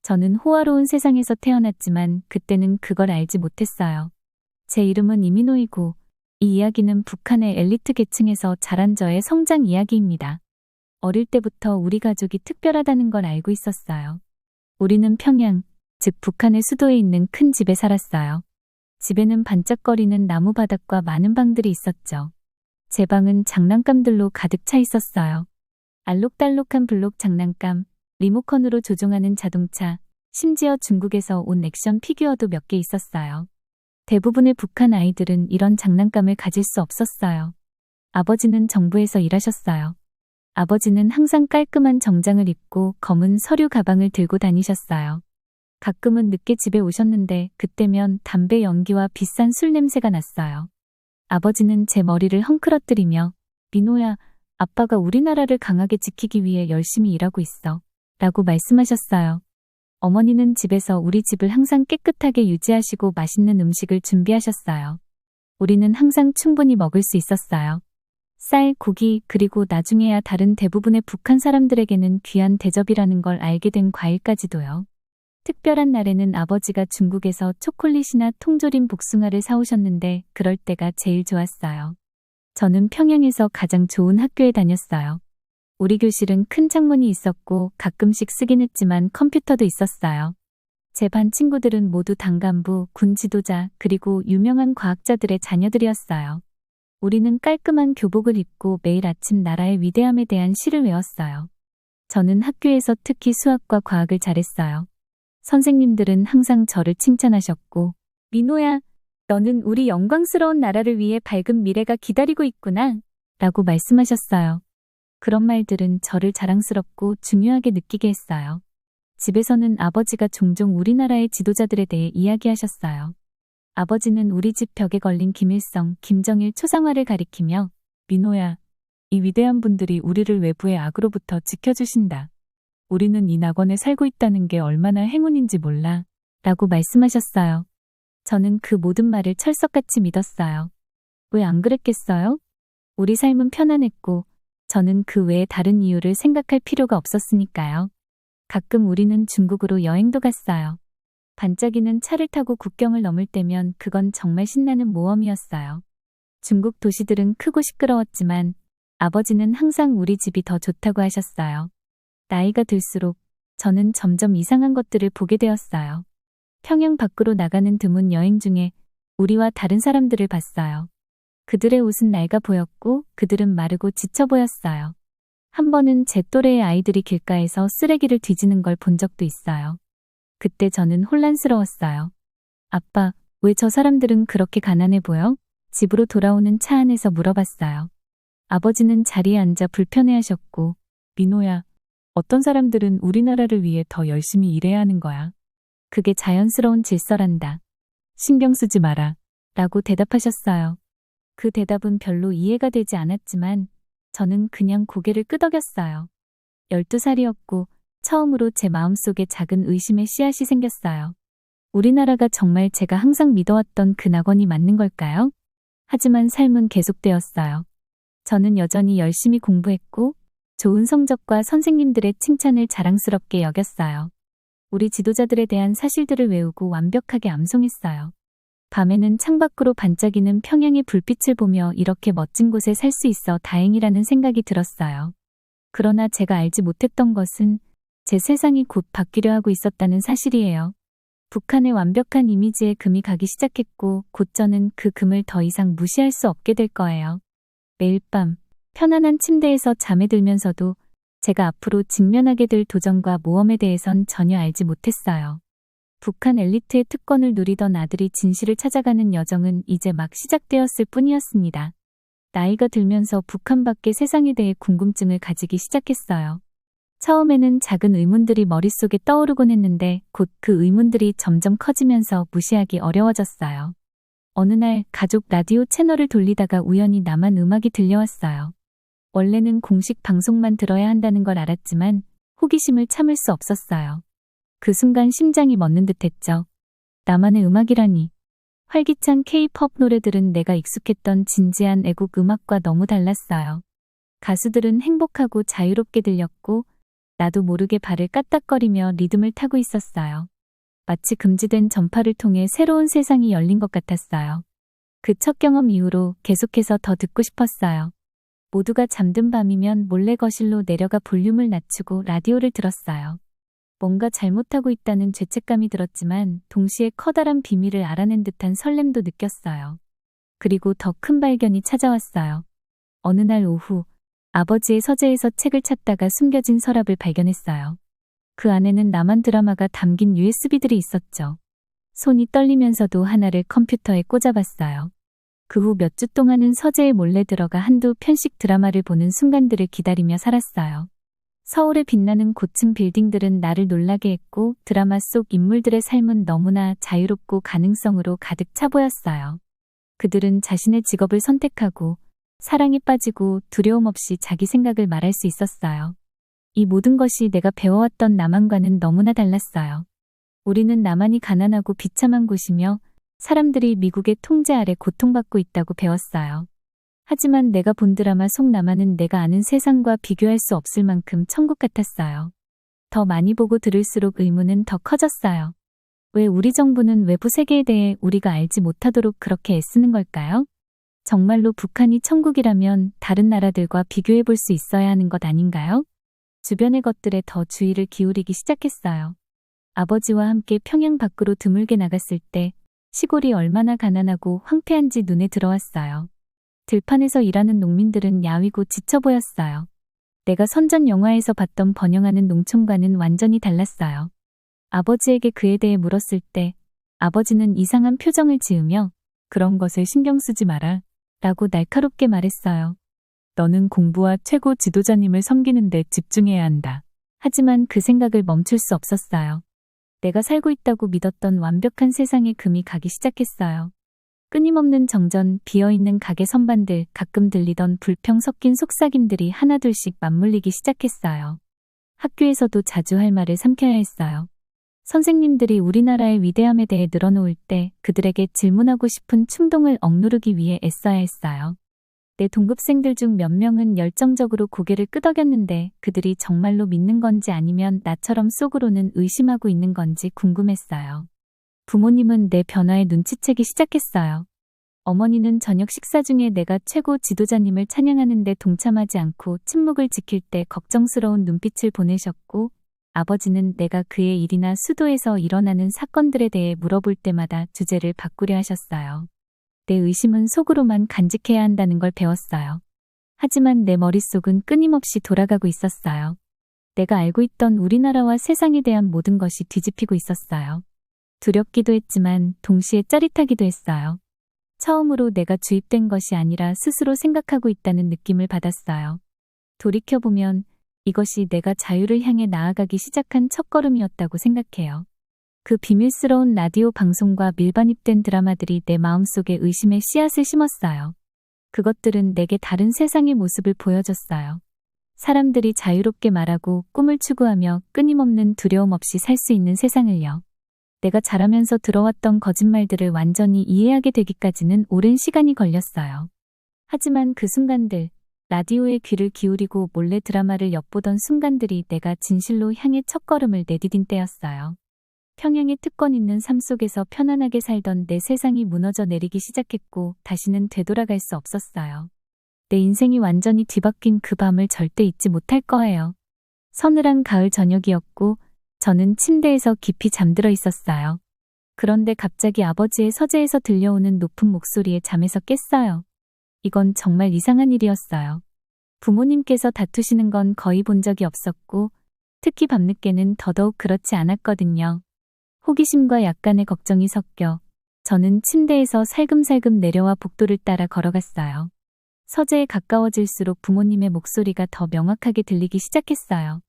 저는 호화로운 세상에서 태어났지만 그때는 그걸 알지 못했어요. 제 이름은 이민호이고 이 이야기는 북한의 엘리트 계층에서 자란 저의 성장 이야기입니다. 어릴 때부터 우리 가족이 특별하다는 걸 알고 있었어요. 우리는 평양, 즉 북한의 수도에 있는 큰 집에 살았어요. 집에는 반짝거리는 나무 바닥과 많은 방들이 있었죠. 제 방은 장난감들로 가득 차 있었어요. 알록달록한 블록 장난감, 리모컨으로 조종하는 자동차, 심지어 중국에서 온 액션 피규어도 몇 개 있었어요. 대부분의 북한 아이들은 이런 장난감을 가질 수 없었어요. 아버지는 정부에서 일하셨어요. 아버지는 항상 깔끔한 정장을 입고 검은 서류 가방을 들고 다니셨어요. 가끔은 늦게 집에 오셨는데 그때면 담배 연기와 비싼 술 냄새가 났어요. 아버지는 제 머리를 헝클어뜨리며 민호야, 아빠가 우리나라를 강하게 지키기 위해 열심히 일하고 있어 라고 말씀하셨어요. 어머니는 집에서 우리 집을 항상 깨끗하게 유지하시고 맛있는 음식을 준비하셨어요. 우리는 항상 충분히 먹을 수 있었어요. 쌀, 고기, 그리고 나중에야 다른 대부분의 북한 사람들에게는 귀한 대접이라는 걸 알게 된 과일까지도요. 특별한 날에는 아버지가 중국에서 초콜릿이나 통조림 복숭아를 사오셨는데 그럴 때가 제일 좋았어요. 저는 평양에서 가장 좋은 학교에 다녔어요. 우리 교실은 큰 창문이 있었고 가끔씩 쓰긴 했지만 컴퓨터도 있었어요. 제 반 친구들은 모두 당간부, 군 지도자, 그리고 유명한 과학자들의 자녀들이었어요. 우리는 깔끔한 교복을 입고 매일 아침 나라의 위대함에 대한 시를 외웠어요. 저는 학교에서 특히 수학과 과학을 잘했어요. 선생님들은 항상 저를 칭찬하셨고, 민호야, 너는 우리 영광스러운 나라를 위해 밝은 미래가 기다리고 있구나 라고 말씀하셨어요. 그런 말들은 저를 자랑스럽고 중요하게 느끼게 했어요. 집에서는 아버지가 종종 우리나라의 지도자들에 대해 이야기하셨어요. 아버지는 우리 집 벽에 걸린 김일성, 김정일 초상화를 가리키며 민호야, 이 위대한 분들이 우리를 외부의 악으로부터 지켜주신다. 우리는 이 낙원에 살고 있다는 게 얼마나 행운인지 몰라 라고 말씀하셨어요. 저는 그 모든 말을 철석같이 믿었어요. 왜 안 그랬겠어요? 우리 삶은 편안했고 저는 그 외에 다른 이유를 생각할 필요가 없었으니까요. 가끔 우리는 중국으로 여행도 갔어요. 반짝이는 차를 타고 국경을 넘을 때면 그건 정말 신나는 모험이었어요. 중국 도시들은 크고 시끄러웠지만 아버지는 항상 우리 집이 더 좋다고 하셨어요. 나이가 들수록 저는 점점 이상한 것들을 보게 되었어요. 평양 밖으로 나가는 드문 여행 중에 우리와 다른 사람들을 봤어요. 그들의 옷은 낡아 보였고 그들은 마르고 지쳐 보였어요. 한 번은 제 또래의 아이들이 길가에서 쓰레기를 뒤지는 걸 본 적도 있어요. 그때 저는 혼란스러웠어요. 아빠, 왜 저 사람들은 그렇게 가난해 보여? 집으로 돌아오는 차 안에서 물어봤어요. 아버지는 자리에 앉아 불편해하셨고, 민호야, 어떤 사람들은 우리나라를 위해 더 열심히 일해야 하는 거야. 그게 자연스러운 질서란다. 신경 쓰지 마라. 라고 대답하셨어요. 그 대답은 별로 이해가 되지 않았지만 저는 그냥 고개를 끄덕였어요. 12살이었고 처음으로 제 마음속에 작은 의심의 씨앗이 생겼어요. 우리나라가 정말 제가 항상 믿어왔던 그 낙원이 맞는 걸까요? 하지만 삶은 계속되었어요. 저는 여전히 열심히 공부했고 좋은 성적과 선생님들의 칭찬을 자랑스럽게 여겼어요. 우리 지도자들에 대한 사실들을 외우고 완벽하게 암송했어요. 밤에는 창밖으로 반짝이는 평양의 불빛을 보며 이렇게 멋진 곳에 살 수 있어 다행이라는 생각이 들었어요. 그러나 제가 알지 못했던 것은 제 세상이 곧 바뀌려 하고 있었다는 사실이에요. 북한의 완벽한 이미지에 금이 가기 시작했고 곧 저는 그 금을 더 이상 무시할 수 없게 될 거예요. 매일 밤 편안한 침대에서 잠에 들면서도 제가 앞으로 직면하게 될 도전과 모험에 대해선 전혀 알지 못했어요. 북한 엘리트의 특권을 누리던 아들이 진실을 찾아가는 여정은 이제 막 시작되었을 뿐이었습니다. 나이가 들면서 북한 밖의 세상에 대해 궁금증을 가지기 시작했어요. 처음에는 작은 의문들이 머릿속에 떠오르곤 했는데 곧 그 의문들이 점점 커지면서 무시하기 어려워졌어요. 어느 날 가족 라디오 채널을 돌리다가 우연히 남한 음악이 들려왔어요. 원래는 공식 방송만 들어야 한다는 걸 알았지만 호기심을 참을 수 없었어요. 그 순간 심장이 멎는 듯했죠. 나만의 음악이라니. 활기찬 K-팝 노래들은 내가 익숙했던 진지한 애국 음악과 너무 달랐어요. 가수들은 행복하고 자유롭게 들렸고 나도 모르게 발을 까딱거리며 리듬을 타고 있었어요. 마치 금지된 전파를 통해 새로운 세상이 열린 것 같았어요. 그 첫 경험 이후로 계속해서 더 듣고 싶었어요. 모두가 잠든 밤이면 몰래 거실로 내려가 볼륨을 낮추고 라디오를 들었어요. 뭔가 잘못하고 있다는 죄책감이 들었지만 동시에 커다란 비밀을 알아낸 듯한 설렘도 느꼈어요. 그리고 더 큰 발견이 찾아왔어요. 어느 날 오후, 아버지의 서재에서 책을 찾다가 숨겨진 서랍을 발견했어요. 그 안에는 남한 드라마가 담긴 USB들이 있었죠. 손이 떨리면서도 하나를 컴퓨터에 꽂아봤어요. 그 후 몇 주 동안은 서재에 몰래 들어가 한두 편씩 드라마를 보는 순간들을 기다리며 살았어요. 서울의 빛나는 고층 빌딩들은 나를 놀라게 했고 드라마 속 인물들의 삶은 너무나 자유롭고 가능성으로 가득 차 보였어요. 그들은 자신의 직업을 선택하고 사랑에 빠지고 두려움 없이 자기 생각을 말할 수 있었어요. 이 모든 것이 내가 배워왔던 남한과는 너무나 달랐어요. 우리는 남한이 가난하고 비참한 곳이며 사람들이 미국의 통제 아래 고통받고 있다고 배웠어요. 하지만 내가 본 드라마 속 남한은 내가 아는 세상과 비교할 수 없을 만큼 천국 같았어요. 더 많이 보고 들을수록 의문은 더 커졌어요. 왜 우리 정부는 외부 세계에 대해 우리가 알지 못하도록 그렇게 애쓰는 걸까요? 정말로 북한이 천국이라면 다른 나라들과 비교해 볼 수 있어야 하는 것 아닌가요? 주변의 것들에 더 주의를 기울이기 시작했어요. 아버지와 함께 평양 밖으로 드물게 나갔을 때 시골이 얼마나 가난하고 황폐한지 눈에 들어왔어요. 들판에서 일하는 농민들은 야위고 지쳐 보였어요. 내가 선전 영화에서 봤던 번영하는 농촌과는 완전히 달랐어요. 아버지에게 그에 대해 물었을 때 아버지는 이상한 표정을 지으며 그런 것에 신경 쓰지 마라 라고 날카롭게 말했어요. 너는 공부와 최고 지도자님을 섬기는 데 집중해야 한다. 하지만 그 생각을 멈출 수 없었어요. 내가 살고 있다고 믿었던 완벽한 세상에 금이 가기 시작했어요. 끊임없는 정전, 비어있는 가게 선반들, 가끔 들리던 불평 섞인 속삭임들이 하나둘씩 맞물리기 시작했어요. 학교에서도 자주 할 말을 삼켜야 했어요. 선생님들이 우리나라의 위대함에 대해 늘어놓을 때 그들에게 질문하고 싶은 충동을 억누르기 위해 애써야 했어요. 내 동급생들 중 몇 명은 열정적으로 고개를 끄덕였는데 그들이 정말로 믿는 건지 아니면 나처럼 속으로는 의심하고 있는 건지 궁금했어요. 부모님은 내 변화에 눈치채기 시작했어요. 어머니는 저녁 식사 중에 내가 최고 지도자님을 찬양하는 데 동참하지 않고 침묵을 지킬 때 걱정스러운 눈빛을 보내셨고 아버지는 내가 그의 일이나 수도에서 일어나는 사건들에 대해 물어볼 때마다 주제를 바꾸려 하셨어요. 내 의심은 속으로만 간직해야 한다는 걸 배웠어요. 하지만 내 머릿속은 끊임없이 돌아가고 있었어요. 내가 알고 있던 우리나라와 세상에 대한 모든 것이 뒤집히고 있었어요. 두렵기도 했지만 동시에 짜릿하기도 했어요. 처음으로 내가 주입된 것이 아니라 스스로 생각하고 있다는 느낌을 받았어요. 돌이켜보면 이것이 내가 자유를 향해 나아가기 시작한 첫걸음이었다고 생각해요. 그 비밀스러운 라디오 방송과 밀반입된 드라마들이 내 마음속에 의심의 씨앗을 심었어요. 그것들은 내게 다른 세상의 모습을 보여줬어요. 사람들이 자유롭게 말하고 꿈을 추구하며 끊임없는 두려움 없이 살 수 있는 세상을요. 내가 자라면서 들어왔던 거짓말들을 완전히 이해하게 되기까지는 오랜 시간이 걸렸어요. 하지만 그 순간들, 라디오에 귀를 기울이고 몰래 드라마를 엿보던 순간들이 내가 진실로 향해 첫걸음을 내디딘 때였어요. 평양의 특권 있는 삶 속에서 편안하게 살던 내 세상이 무너져 내리기 시작했고 다시는 되돌아갈 수 없었어요. 내 인생이 완전히 뒤바뀐 그 밤을 절대 잊지 못할 거예요. 서늘한 가을 저녁이었고 저는 침대에서 깊이 잠들어 있었어요. 그런데 갑자기 아버지의 서재에서 들려오는 높은 목소리에 잠에서 깼어요. 이건 정말 이상한 일이었어요. 부모님께서 다투시는 건 거의 본 적이 없었고 특히 밤늦게는 더더욱 그렇지 않았거든요. 호기심과 약간의 걱정이 섞여 저는 침대에서 살금살금 내려와 복도를 따라 걸어갔어요. 서재에 가까워질수록 부모님의 목소리가 더 명확하게 들리기 시작했어요.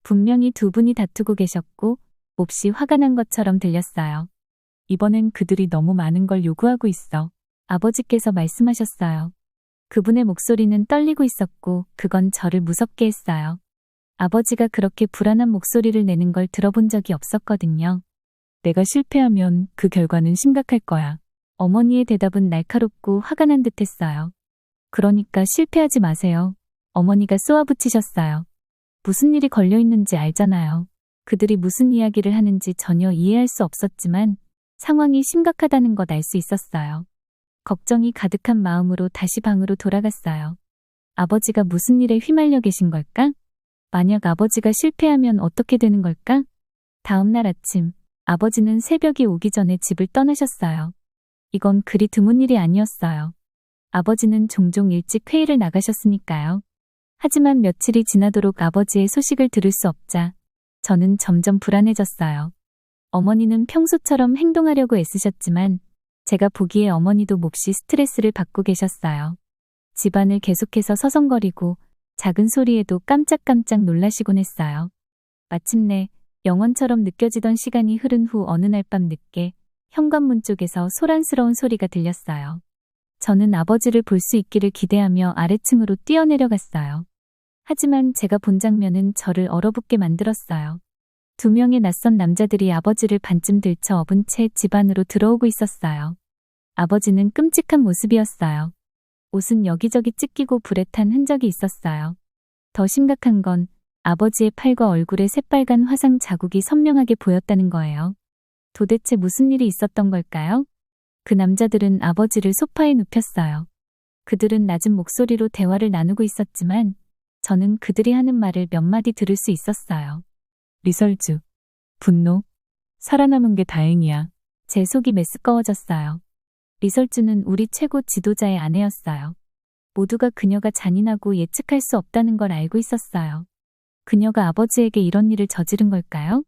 분명히 두 분이 다투고 계셨고 몹시 화가 난 것처럼 들렸어요. 이번엔 그들이 너무 많은 걸 요구하고 있어. 아버지께서 말씀하셨어요. 그분의 목소리는 떨리고 있었고 그건 저를 무섭게 했어요. 아버지가 그렇게 불안한 목소리를 내는 걸 들어본 적이 없었거든요. 내가 실패하면 그 결과는 심각할 거야. 어머니의 대답은 날카롭고 화가 난 듯했어요. 그러니까 실패하지 마세요. 어머니가 쏘아붙이셨어요. 무슨 일이 걸려 있는지 알잖아요. 그들이 무슨 이야기를 하는지 전혀 이해할 수 없었지만 상황이 심각하다는 것 알 수 있었어요. 걱정이 가득한 마음으로 다시 방으로 돌아갔어요. 아버지가 무슨 일에 휘말려 계신 걸까? 만약 아버지가 실패하면 어떻게 되는 걸까? 다음 날 아침, 아버지는 새벽이 오기 전에 집을 떠나셨어요. 이건 그리 드문 일이 아니었어요. 아버지는 종종 일찍 회의를 나가셨으니까요. 하지만 며칠이 지나도록 아버지의 소식을 들을 수 없자 저는 점점 불안해졌어요. 어머니는 평소처럼 행동하려고 애쓰셨지만 제가 보기에 어머니도 몹시 스트레스를 받고 계셨어요. 집안을 계속해서 서성거리고 작은 소리에도 깜짝깜짝 놀라시곤 했어요. 마침내 영원처럼 느껴지던 시간이 흐른 후 어느 날 밤 늦게 현관문 쪽에서 소란스러운 소리가 들렸어요. 저는 아버지를 볼 수 있기를 기대하며 아래층으로 뛰어내려갔어요. 하지만 제가 본 장면은 저를 얼어붙게 만들었어요. 2명의 낯선 남자들이 아버지를 반쯤 들쳐 업은 채 집 안으로 들어오고 있었어요. 아버지는 끔찍한 모습이었어요. 옷은 여기저기 찢기고 불에 탄 흔적이 있었어요. 더 심각한 건 아버지의 팔과 얼굴에 새빨간 화상 자국이 선명하게 보였다는 거예요. 도대체 무슨 일이 있었던 걸까요? 그 남자들은 아버지를 소파에 눕혔어요. 그들은 낮은 목소리로 대화를 나누고 있었지만 저는 그들이 하는 말을 몇 마디 들을 수 있었어요. 리설주, 분노, 살아남은 게 다행이야. 제 속이 메스꺼워졌어요. 리설주는 우리 최고 지도자의 아내였어요. 모두가 그녀가 잔인하고 예측할 수 없다는 걸 알고 있었어요. 그녀가 아버지에게 이런 일을 저지른 걸까요?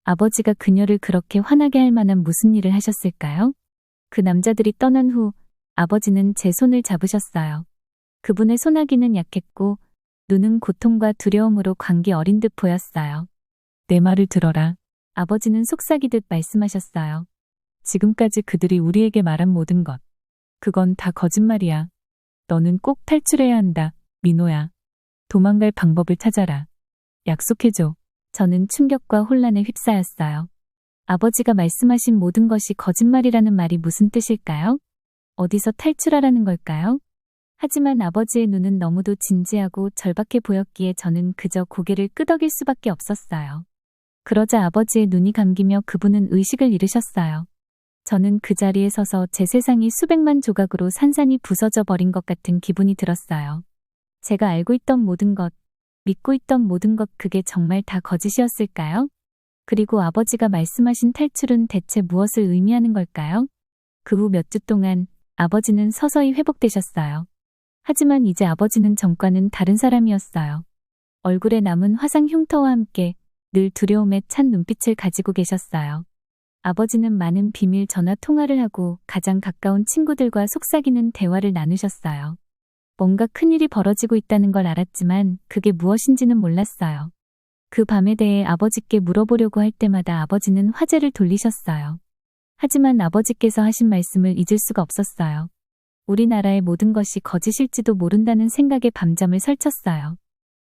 아버지가 그녀를 그렇게 화나게 할 만한 무슨 일을 하셨을까요? 그 남자들이 떠난 후 아버지는 제 손을 잡으셨어요. 그분의 소나기는 약했고 눈은 고통과 두려움으로 감기 어린 듯 보였어요. 내 말을 들어라. 아버지는 속삭이듯 말씀하셨어요. 지금까지 그들이 우리에게 말한 모든 것. 그건 다 거짓말이야. 너는 꼭 탈출해야 한다, 민호야. 도망갈 방법을 찾아라. 약속해줘. 저는 충격과 혼란에 휩싸였어요. 아버지가 말씀하신 모든 것이 거짓말이라는 말이 무슨 뜻일까요? 어디서 탈출하라는 걸까요? 하지만 아버지의 눈은 너무도 진지하고 절박해 보였기에 저는 그저 고개를 끄덕일 수밖에 없었어요. 그러자 아버지의 눈이 감기며 그분은 의식을 잃으셨어요. 저는 그 자리에 서서 제 세상이 수백만 조각으로 산산이 부서져 버린 것 같은 기분이 들었어요. 제가 알고 있던 모든 것, 믿고 있던 모든 것, 그게 정말 다 거짓이었을까요? 그리고 아버지가 말씀하신 탈출은 대체 무엇을 의미하는 걸까요? 그 후 몇 주 동안 아버지는 서서히 회복되셨어요. 하지만 이제 아버지는 전과는 다른 사람이었어요. 얼굴에 남은 화상 흉터와 함께 늘 두려움에 찬 눈빛을 가지고 계셨어요. 아버지는 많은 비밀 전화 통화를 하고 가장 가까운 친구들과 속삭이는 대화를 나누셨어요. 뭔가 큰일이 벌어지고 있다는 걸 알았지만 그게 무엇인지는 몰랐어요. 그 밤에 대해 아버지께 물어보려고 할 때마다 아버지는 화제를 돌리셨어요. 하지만 아버지께서 하신 말씀을 잊을 수가 없었어요. 우리나라의 모든 것이 거짓일지도 모른다는 생각에 밤잠을 설쳤어요.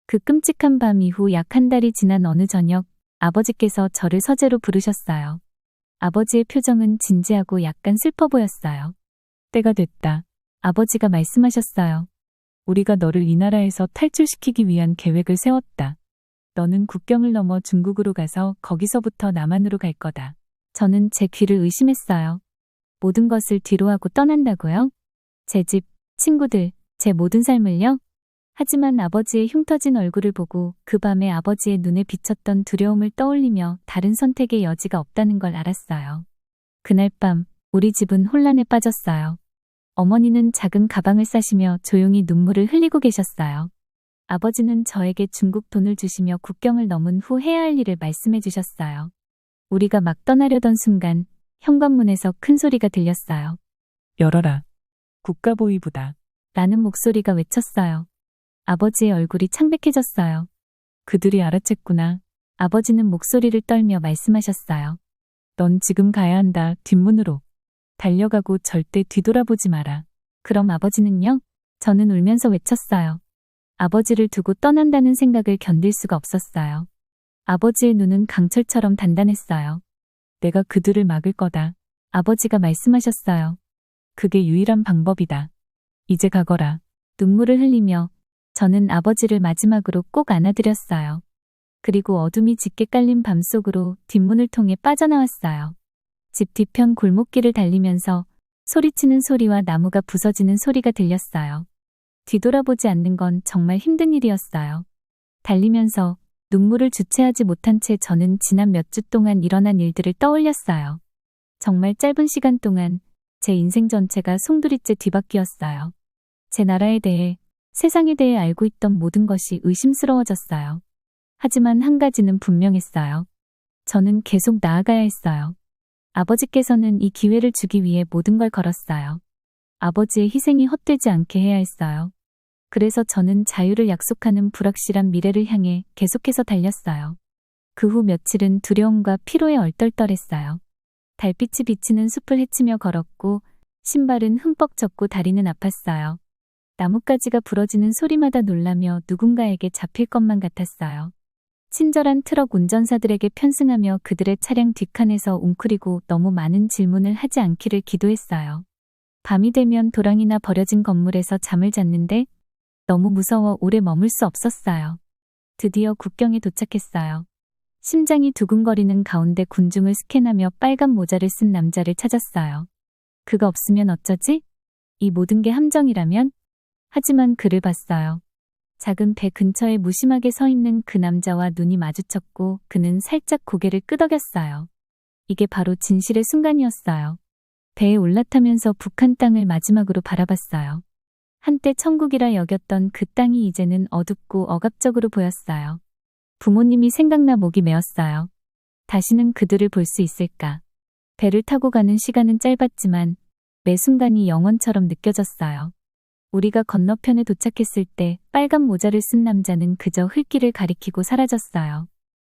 그 끔찍한 밤 이후 약 한 달이 지난 어느 저녁, 아버지께서 저를 서재로 부르셨어요. 아버지의 표정은 진지하고 약간 슬퍼 보였어요. 때가 됐다. 아버지가 말씀하셨어요. 우리가 너를 이 나라에서 탈출시키기 위한 계획을 세웠다. 너는 국경을 넘어 중국으로 가서 거기서부터 남한으로 갈 거다. 저는 제 귀를 의심했어요. 모든 것을 뒤로하고 떠난다고요? 제 집, 친구들, 제 모든 삶을요? 하지만 아버지의 흉터진 얼굴을 보고 그 밤에 아버지의 눈에 비쳤던 두려움을 떠올리며 다른 선택의 여지가 없다는 걸 알았어요. 그날 밤 우리 집은 혼란에 빠졌어요. 어머니는 작은 가방을 싸시며 조용히 눈물을 흘리고 계셨어요. 아버지는 저에게 중국 돈을 주시며 국경을 넘은 후 해야 할 일을 말씀해 주셨어요. 우리가 막 떠나려던 순간 현관문에서 큰 소리가 들렸어요. 열어라. 국가보위부다. 라는 목소리가 외쳤어요. 아버지의 얼굴이 창백해졌어요. 그들이 알아챘구나. 아버지는 목소리를 떨며 말씀하셨어요. 넌 지금 가야 한다. 뒷문으로. 달려가고 절대 뒤돌아보지 마라. 그럼 아버지는요? 저는 울면서 외쳤어요. 아버지를 두고 떠난다는 생각을 견딜 수가 없었어요. 아버지의 눈은 강철처럼 단단했어요. 내가 그들을 막을 거다. 아버지가 말씀하셨어요. 그게 유일한 방법이다. 이제 가거라. 눈물을 흘리며 저는 아버지를 마지막으로 꼭 안아드렸어요. 그리고 어둠이 짙게 깔린 밤속으로 뒷문을 통해 빠져나왔어요. 집 뒤편 골목길을 달리면서 소리치는 소리와 나무가 부서지는 소리가 들렸어요. 뒤돌아보지 않는 건 정말 힘든 일이었어요. 달리면서 눈물을 주체하지 못한 채 저는 지난 몇 주 동안 일어난 일들을 떠올렸어요. 정말 짧은 시간 동안 제 인생 전체가 송두리째 뒤바뀌었어요. 제 나라에 대해, 세상에 대해 알고 있던 모든 것이 의심스러워졌어요. 하지만 한 가지는 분명했어요. 저는 계속 나아가야 했어요. 아버지께서는 이 기회를 주기 위해 모든 걸 걸었어요. 아버지의 희생이 헛되지 않게 해야 했어요. 그래서 저는 자유를 약속하는 불확실한 미래를 향해 계속해서 달렸어요. 그 후 며칠은 두려움과 피로에 얼떨떨했어요. 달빛이 비치는 숲을 헤치며 걸었고 신발은 흠뻑 젖고 다리는 아팠어요. 나뭇가지가 부러지는 소리마다 놀라며 누군가에게 잡힐 것만 같았어요. 친절한 트럭 운전사들에게 편승하며 그들의 차량 뒷칸에서 웅크리고 너무 많은 질문을 하지 않기를 기도했어요. 밤이 되면 도랑이나 버려진 건물에서 잠을 잤는데 너무 무서워 오래 머물 수 없었어요. 드디어 국경에 도착했어요. 심장이 두근거리는 가운데 군중을 스캔하며 빨간 모자를 쓴 남자를 찾았어요. 그가 없으면 어쩌지? 이 모든 게 함정이라면? 하지만 그를 봤어요. 작은 배 근처에 무심하게 서 있는 그 남자와 눈이 마주쳤고 그는 살짝 고개를 끄덕였어요. 이게 바로 진실의 순간이었어요. 배에 올라타면서 북한 땅을 마지막으로 바라봤어요. 한때 천국이라 여겼던 그 땅이 이제는 어둡고 억압적으로 보였어요. 부모님이 생각나 목이 메었어요. 다시는 그들을 볼 수 있을까? 배를 타고 가는 시간은 짧았지만 매 순간이 영원처럼 느껴졌어요. 우리가 건너편에 도착했을 때 빨간 모자를 쓴 남자는 그저 흙길을 가리키고 사라졌어요.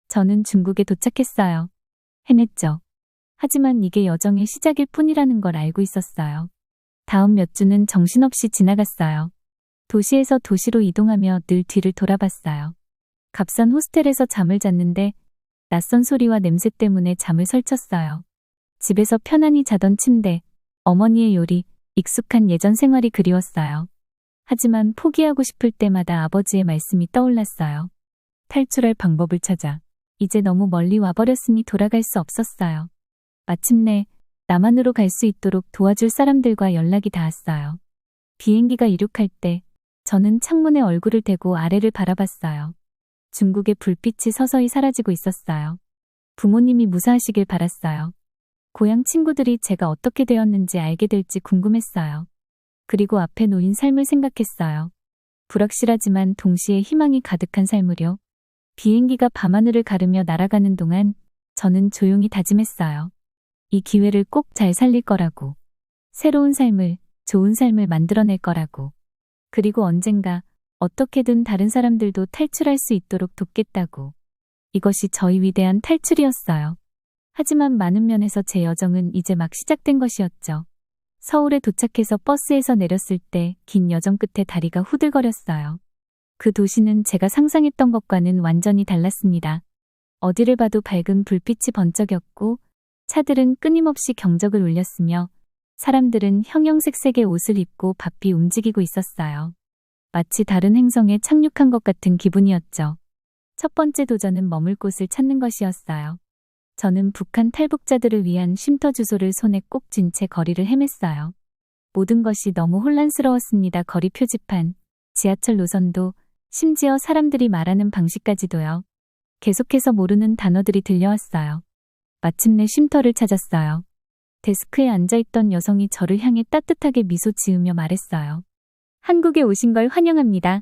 저는 중국에 도착했어요. 해냈죠. 하지만 이게 여정의 시작일 뿐이라는 걸 알고 있었어요. 다음 몇 주는 정신없이 지나갔어요. 도시에서 도시로 이동하며 늘 뒤를 돌아봤어요. 값싼 호스텔에서 잠을 잤는데 낯선 소리와 냄새 때문에 잠을 설쳤어요. 집에서 편안히 자던 침대, 어머니의 요리, 익숙한 예전 생활이 그리웠어요. 하지만 포기하고 싶을 때마다 아버지의 말씀이 떠올랐어요. 탈출할 방법을 찾아. 이제 너무 멀리 와버렸으니 돌아갈 수 없었어요. 마침내 남한으로 갈 수 있도록 도와줄 사람들과 연락이 닿았어요. 비행기가 이륙할 때 저는 창문에 얼굴을 대고 아래를 바라봤어요. 중국의 불빛이 서서히 사라지고 있었어요. 부모님이 무사하시길 바랐어요. 고향 친구들이 제가 어떻게 되었는지 알게 될지 궁금했어요. 그리고 앞에 놓인 삶을 생각했어요. 불확실하지만 동시에 희망이 가득한 삶을요. 비행기가 밤하늘을 가르며 날아가는 동안 저는 조용히 다짐했어요. 이 기회를 꼭 잘 살릴 거라고. 새로운 삶을, 좋은 삶을 만들어낼 거라고. 그리고 언젠가 어떻게든 다른 사람들도 탈출할 수 있도록 돕겠다고. 이것이 저희 위대한 탈출이었어요. 하지만 많은 면에서 제 여정은 이제 막 시작된 것이었죠. 서울에 도착해서 버스에서 내렸을 때 긴 여정 끝에 다리가 후들거렸어요. 그 도시는 제가 상상했던 것과는 완전히 달랐습니다. 어디를 봐도 밝은 불빛이 번쩍였고 차들은 끊임없이 경적을 울렸으며 사람들은 형형색색의 옷을 입고 바삐 움직이고 있었어요. 마치 다른 행성에 착륙한 것 같은 기분이었죠. 첫 번째 도전은 머물 곳을 찾는 것이었어요. 저는 북한 탈북자들을 위한 쉼터 주소를 손에 꼭 쥔 채 거리를 헤맸어요. 모든 것이 너무 혼란스러웠습니다. 거리 표지판, 지하철 노선도, 심지어 사람들이 말하는 방식까지도요. 계속해서 모르는 단어들이 들려왔어요. 마침내 쉼터를 찾았어요. 데스크에 앉아있던 여성이 저를 향해 따뜻하게 미소 지으며 말했어요. 한국에 오신 걸 환영합니다.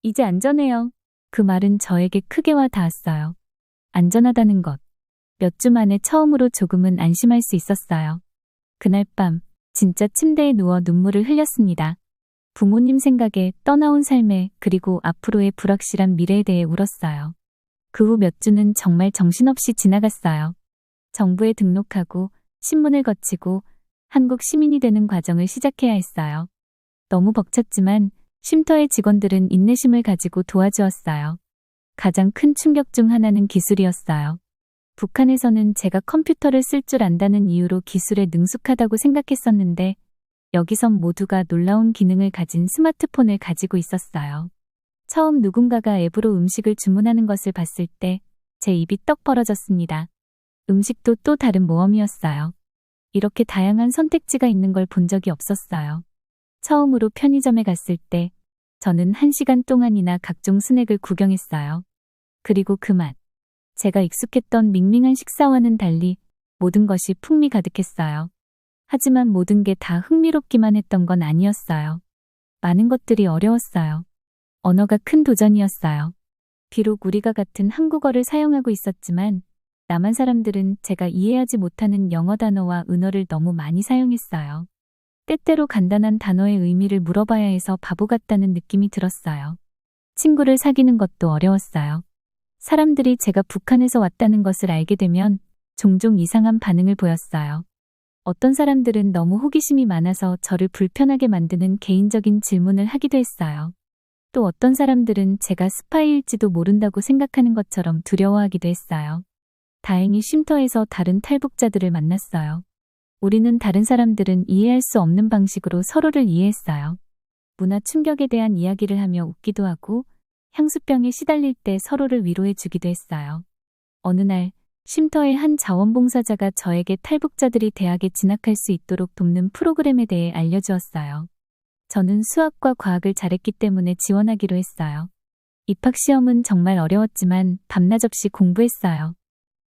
이제 안전해요. 그 말은 저에게 크게 와 닿았어요. 안전하다는 것. 몇 주 만에 처음으로 조금은 안심할 수 있었어요. 그날 밤 진짜 침대에 누워 눈물을 흘렸습니다. 부모님 생각에, 떠나온 삶에, 그리고 앞으로의 불확실한 미래에 대해 울었어요. 그 후 몇 주는 정말 정신없이 지나갔어요. 정부에 등록하고 신문을 거치고 한국 시민이 되는 과정을 시작해야 했어요. 너무 벅찼지만 쉼터의 직원들은 인내심을 가지고 도와주었어요. 가장 큰 충격 중 하나는 기술이었어요. 북한에서는 제가 컴퓨터를 쓸 줄 안다는 이유로 기술에 능숙하다고 생각했었는데 여기선 모두가 놀라운 기능을 가진 스마트폰을 가지고 있었어요. 처음 누군가가 앱으로 음식을 주문하는 것을 봤을 때 제 입이 떡 벌어졌습니다. 음식도 또 다른 모험이었어요. 이렇게 다양한 선택지가 있는 걸 본 적이 없었어요. 처음으로 편의점에 갔을 때 저는 1시간 동안이나 각종 스낵을 구경했어요. 그리고 그 맛. 제가 익숙했던 밍밍한 식사와는 달리 모든 것이 풍미 가득했어요. 하지만 모든 게 다 흥미롭기만 했던 건 아니었어요. 많은 것들이 어려웠어요. 언어가 큰 도전이었어요. 비록 우리가 같은 한국어를 사용하고 있었지만 남한 사람들은 제가 이해하지 못하는 영어 단어와 은어를 너무 많이 사용했어요. 때때로 간단한 단어의 의미를 물어봐야 해서 바보 같다는 느낌이 들었어요. 친구를 사귀는 것도 어려웠어요. 사람들이 제가 북한에서 왔다는 것을 알게 되면 종종 이상한 반응을 보였어요. 어떤 사람들은 너무 호기심이 많아서 저를 불편하게 만드는 개인적인 질문을 하기도 했어요. 또 어떤 사람들은 제가 스파이일지도 모른다고 생각하는 것처럼 두려워하기도 했어요. 다행히 쉼터에서 다른 탈북자들을 만났어요. 우리는 다른 사람들은 이해할 수 없는 방식으로 서로를 이해했어요. 문화 충격에 대한 이야기를 하며 웃기도 하고 향수병에 시달릴 때 서로를 위로해 주기도 했어요. 어느 날 쉼터의 한 자원봉사자가 저에게 탈북자들이 대학에 진학할 수 있도록 돕는 프로그램에 대해 알려주었어요. 저는 수학과 과학을 잘했기 때문에 지원하기로 했어요. 입학시험은 정말 어려웠지만 밤낮 없이 공부했어요.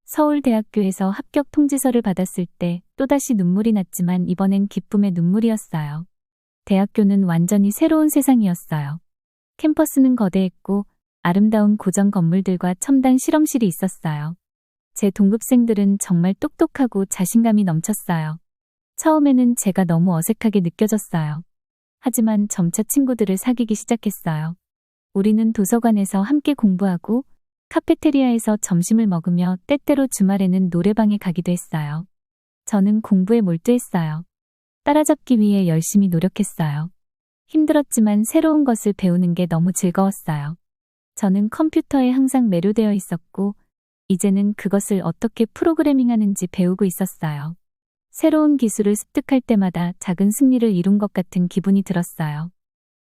서울대학교에서 합격 통지서를 받았을 때 또다시 눈물이 났지만 이번엔 기쁨의 눈물이었어요. 대학교는 완전히 새로운 세상이었어요. 캠퍼스는 거대했고 아름다운 고전 건물들과 첨단 실험실이 있었어요. 제 동급생들은 정말 똑똑하고 자신감이 넘쳤어요. 처음에는 제가 너무 어색하게 느껴졌어요. 하지만 점차 친구들을 사귀기 시작했어요. 우리는 도서관에서 함께 공부하고 카페테리아에서 점심을 먹으며 때때로 주말에는 노래방에 가기도 했어요. 저는 공부에 몰두했어요. 따라잡기 위해 열심히 노력했어요. 힘들었지만 새로운 것을 배우는 게 너무 즐거웠어요. 저는 컴퓨터에 항상 매료되어 있었고 이제는 그것을 어떻게 프로그래밍하는지 배우고 있었어요. 새로운 기술을 습득할 때마다 작은 승리를 이룬 것 같은 기분이 들었어요.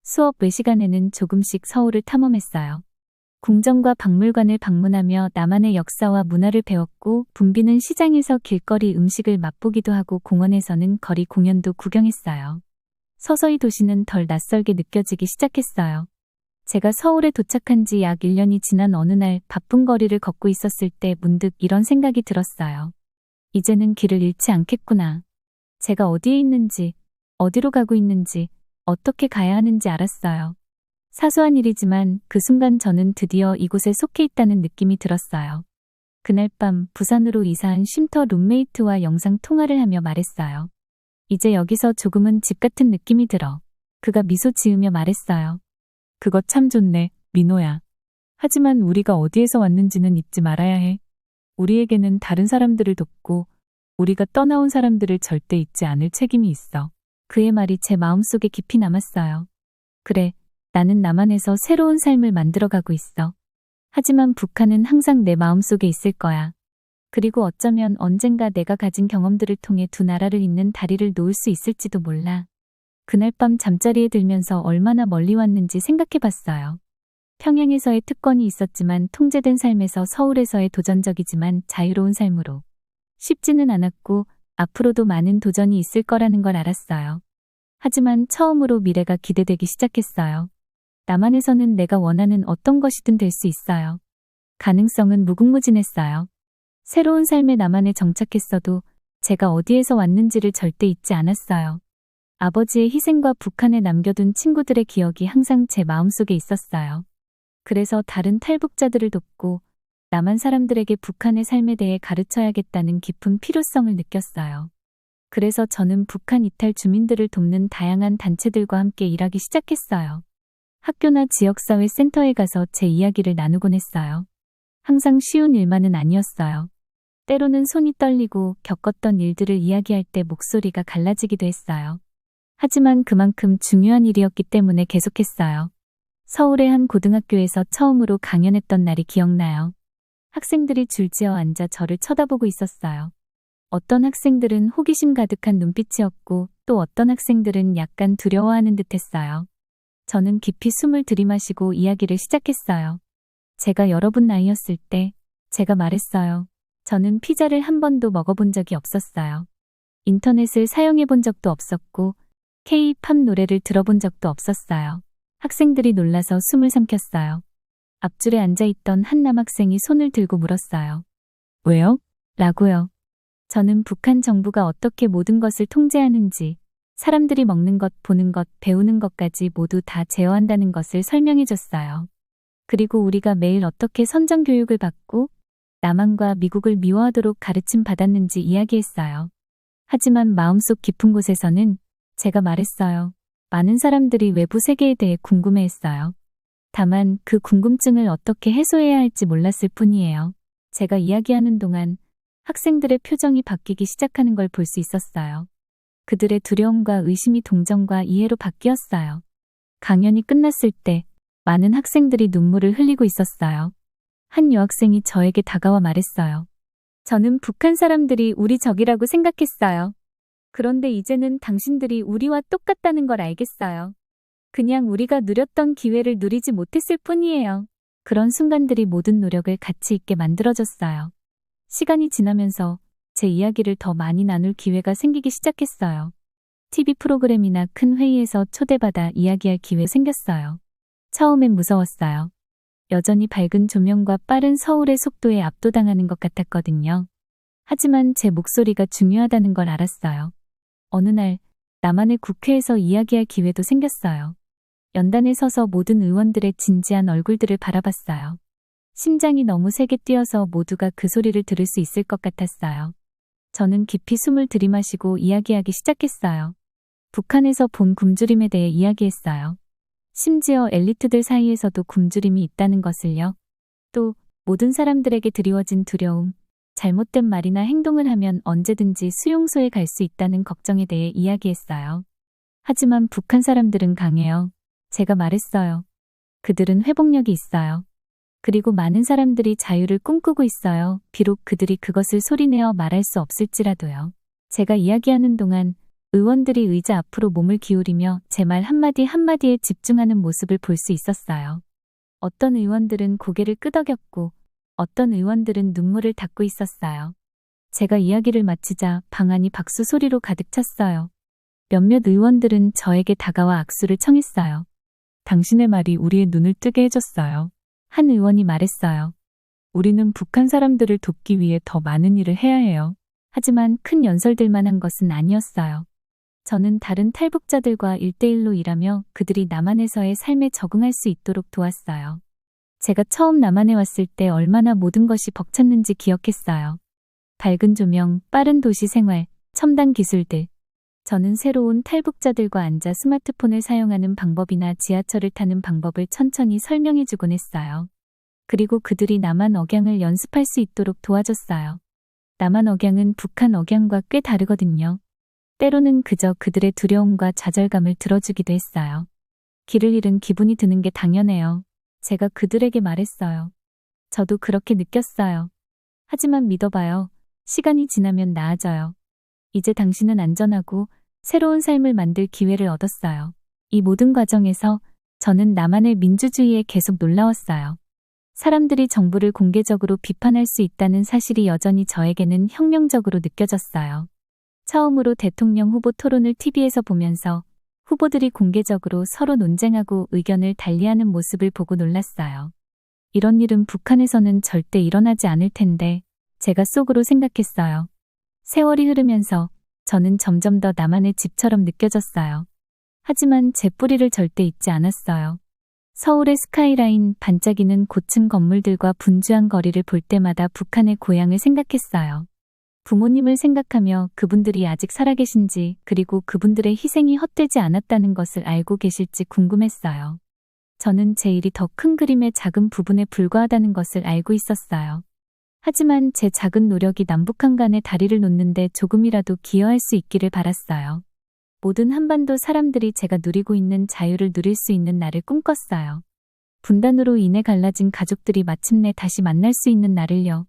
수업 외 시간에는 조금씩 서울을 탐험했어요. 궁전과 박물관을 방문하며 나만의 역사와 문화를 배웠고 붐비는 시장에서 길거리 음식을 맛보기도 하고 공원에서는 거리 공연도 구경했어요. 서서히 도시는 덜 낯설게 느껴지기 시작했어요. 제가 서울에 도착한 지 약 1년이 지난 어느 날 바쁜 거리를 걷고 있었을 때 문득 이런 생각이 들었어요. 이제는 길을 잃지 않겠구나. 제가 어디에 있는지, 어디로 가고 있는지, 어떻게 가야 하는지 알았어요. 사소한 일이지만 그 순간 저는 드디어 이곳에 속해 있다는 느낌이 들었어요. 그날 밤 부산으로 이사한 쉼터 룸메이트와 영상 통화를 하며 말했어요. 이제 여기서 조금은 집 같은 느낌이 들어. 그가 미소 지으며 말했어요. 그거 참 좋네, 민호야. 하지만 우리가 어디에서 왔는지는 잊지 말아야 해. 우리에게는 다른 사람들을 돕고 우리가 떠나온 사람들을 절대 잊지 않을 책임이 있어. 그의 말이 제 마음속에 깊이 남았어요. 그래, 나는 남한에서 새로운 삶을 만들어가고 있어. 하지만 북한은 항상 내 마음속에 있을 거야. 그리고 어쩌면 언젠가 내가 가진 경험들을 통해 두 나라를 잇는 다리를 놓을 수 있을지도 몰라. 그날 밤 잠자리에 들면서 얼마나 멀리 왔는지 생각해 봤어요. 평양에서의 특권이 있었지만 통제된 삶에서 서울에서의 도전적이지만 자유로운 삶으로. 쉽지는 않았고 앞으로도 많은 도전이 있을 거라는 걸 알았어요. 하지만 처음으로 미래가 기대되기 시작했어요. 남한에서는 내가 원하는 어떤 것이든 될 수 있어요. 가능성은 무궁무진했어요. 새로운 삶의 남한에 정착했어도 제가 어디에서 왔는지를 절대 잊지 않았어요. 아버지의 희생과 북한에 남겨둔 친구들의 기억이 항상 제 마음속에 있었어요. 그래서 다른 탈북자들을 돕고 남한 사람들에게 북한의 삶에 대해 가르쳐야겠다는 깊은 필요성을 느꼈어요. 그래서 저는 북한 이탈 주민들을 돕는 다양한 단체들과 함께 일하기 시작했어요. 학교나 지역사회 센터에 가서 제 이야기를 나누곤 했어요. 항상 쉬운 일만은 아니었어요. 때로는 손이 떨리고 겪었던 일들을 이야기할 때 목소리가 갈라지기도 했어요. 하지만 그만큼 중요한 일이었기 때문에 계속했어요. 서울의 한 고등학교에서 처음으로 강연했던 날이 기억나요. 학생들이 줄지어 앉아 저를 쳐다보고 있었어요. 어떤 학생들은 호기심 가득한 눈빛이었고 또 어떤 학생들은 약간 두려워하는 듯했어요. 저는 깊이 숨을 들이마시고 이야기를 시작했어요. 제가 여러분 나이였을 때 제가 말했어요. 저는 피자를 한 번도 먹어본 적이 없었어요. 인터넷을 사용해 본 적도 없었고 K-팝 노래를 들어본 적도 없었어요. 학생들이 놀라서 숨을 삼켰어요. 앞줄에 앉아있던 한 남학생이 손을 들고 물었어요. 왜요? 라고요. 저는 북한 정부가 어떻게 모든 것을 통제하는지, 사람들이 먹는 것, 보는 것, 배우는 것까지 모두 다 제어한다는 것을 설명해 줬어요. 그리고 우리가 매일 어떻게 선전 교육을 받고 남한과 미국을 미워하도록 가르침 받았는지 이야기했어요. 하지만 마음속 깊은 곳에서는 제가 말했어요. 많은 사람들이 외부 세계에 대해 궁금해했어요. 다만 그 궁금증을 어떻게 해소해야 할지 몰랐을 뿐이에요. 제가 이야기하는 동안 학생들의 표정이 바뀌기 시작하는 걸 볼 수 있었어요. 그들의 두려움과 의심이 동정과 이해로 바뀌었어요. 강연이 끝났을 때 많은 학생들이 눈물을 흘리고 있었어요. 한 여학생이 저에게 다가와 말했어요. 저는 북한 사람들이 우리 적이라고 생각했어요. 그런데 이제는 당신들이 우리와 똑같다는 걸 알겠어요. 그냥 우리가 누렸던 기회를 누리지 못했을 뿐이에요. 그런 순간들이 모든 노력을 가치 있게 만들어줬어요. 시간이 지나면서 제 이야기를 더 많이 나눌 기회가 생기기 시작했어요. TV 프로그램이나 큰 회의에서 초대받아 이야기할 기회 생겼어요. 처음엔 무서웠어요. 여전히 밝은 조명과 빠른 서울의 속도에 압도당하는 것 같았거든요. 하지만 제 목소리가 중요하다는 걸 알았어요. 어느 날 남한의 국회에서 이야기할 기회도 생겼어요. 연단에 서서 모든 의원들의 진지한 얼굴들을 바라봤어요. 심장이 너무 세게 뛰어서 모두가 그 소리를 들을 수 있을 것 같았어요. 저는 깊이 숨을 들이마시고 이야기하기 시작했어요. 북한에서 본 굶주림에 대해 이야기했어요. 심지어 엘리트들 사이에서도 굶주림이 있다는 것을요. 또 모든 사람들에게 드리워진 두려움, 잘못된 말이나 행동을 하면 언제든지 수용소에 갈 수 있다는 걱정에 대해 이야기했어요. 하지만 북한 사람들은 강해요. 제가 말했어요. 그들은 회복력이 있어요. 그리고 많은 사람들이 자유를 꿈꾸고 있어요. 비록 그들이 그것을 소리내어 말할 수 없을지라도요. 제가 이야기하는 동안 의원들이 의자 앞으로 몸을 기울이며 제 말 한마디 한마디에 집중하는 모습을 볼 수 있었어요. 어떤 의원들은 고개를 끄덕였고 어떤 의원들은 눈물을 닦고 있었어요. 제가 이야기를 마치자 방 안이 박수 소리로 가득 찼어요. 몇몇 의원들은 저에게 다가와 악수를 청했어요. 당신의 말이 우리의 눈을 뜨게 해줬어요. 한 의원이 말했어요. 우리는 북한 사람들을 돕기 위해 더 많은 일을 해야 해요. 하지만 큰 연설들만 한 것은 아니었어요. 저는 다른 탈북자들과 1대1로 일하며 그들이 남한에서의 삶에 적응할 수 있도록 도왔어요. 제가 처음 남한에 왔을 때 얼마나 모든 것이 벅찼는지 기억했어요. 밝은 조명, 빠른 도시 생활, 첨단 기술들. 저는 새로운 탈북자들과 앉아 스마트폰을 사용하는 방법이나 지하철을 타는 방법을 천천히 설명해주곤 했어요. 그리고 그들이 남한 억양을 연습할 수 있도록 도와줬어요. 남한 억양은 북한 억양과 꽤 다르거든요. 때로는 그저 그들의 두려움과 좌절감을 들어주기도 했어요. 길을 잃은 기분이 드는 게 당연해요. 제가 그들에게 말했어요. 저도 그렇게 느꼈어요. 하지만 믿어봐요. 시간이 지나면 나아져요. 이제 당신은 안전하고 새로운 삶을 만들 기회를 얻었어요. 이 모든 과정에서 저는 남한의 민주주의에 계속 놀라웠어요. 사람들이 정부를 공개적으로 비판할 수 있다는 사실이 여전히 저에게는 혁명적으로 느껴졌어요. 처음으로 대통령 후보 토론을 TV에서 보면서 후보들이 공개적으로 서로 논쟁하고 의견을 달리하는 모습을 보고 놀랐어요. 이런 일은 북한에서는 절대 일어나지 않을 텐데 제가 속으로 생각했어요. 세월이 흐르면서 저는 점점 더 남한의 집처럼 느껴졌어요. 하지만 제 뿌리를 절대 잊지 않았어요. 서울의 스카이라인, 반짝이는 고층 건물들과 분주한 거리를 볼 때마다 북한의 고향을 생각했어요. 부모님을 생각하며 그분들이 아직 살아계신지 그리고 그분들의 희생이 헛되지 않았다는 것을 알고 계실지 궁금했어요. 저는 제 일이 더 큰 그림의 작은 부분에 불과하다는 것을 알고 있었어요. 하지만 제 작은 노력이 남북한 간의 다리를 놓는데 조금이라도 기여할 수 있기를 바랐어요. 모든 한반도 사람들이 제가 누리고 있는 자유를 누릴 수 있는 날을 꿈꿨어요. 분단으로 인해 갈라진 가족들이 마침내 다시 만날 수 있는 날을요.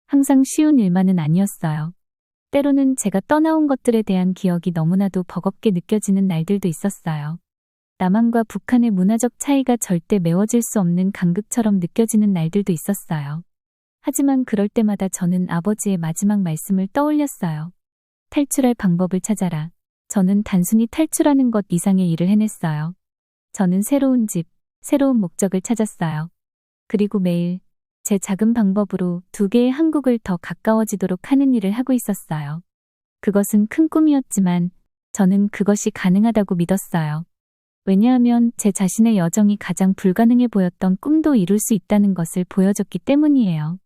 항상 쉬운 일만은 아니었어요. 때로는 제가 떠나온 것들에 대한 기억이 너무나도 버겁게 느껴지는 날들도 있었어요. 남한과 북한의 문화적 차이가 절대 메워질 수 없는 간극처럼 느껴지는 날들도 있었어요. 하지만 그럴 때마다 저는 아버지의 마지막 말씀을 떠올렸어요. 탈출할 방법을 찾아라. 저는 단순히 탈출하는 것 이상의 일을 해냈어요. 저는 새로운 집, 새로운 목적을 찾았어요. 그리고 매일 제 작은 방법으로 2개의 한국을 더 가까워지도록 하는 일을 하고 있었어요. 그것은 큰 꿈이었지만 저는 그것이 가능하다고 믿었어요. 왜냐하면 제 자신의 여정이 가장 불가능해 보였던 꿈도 이룰 수 있다는 것을 보여줬기 때문이에요.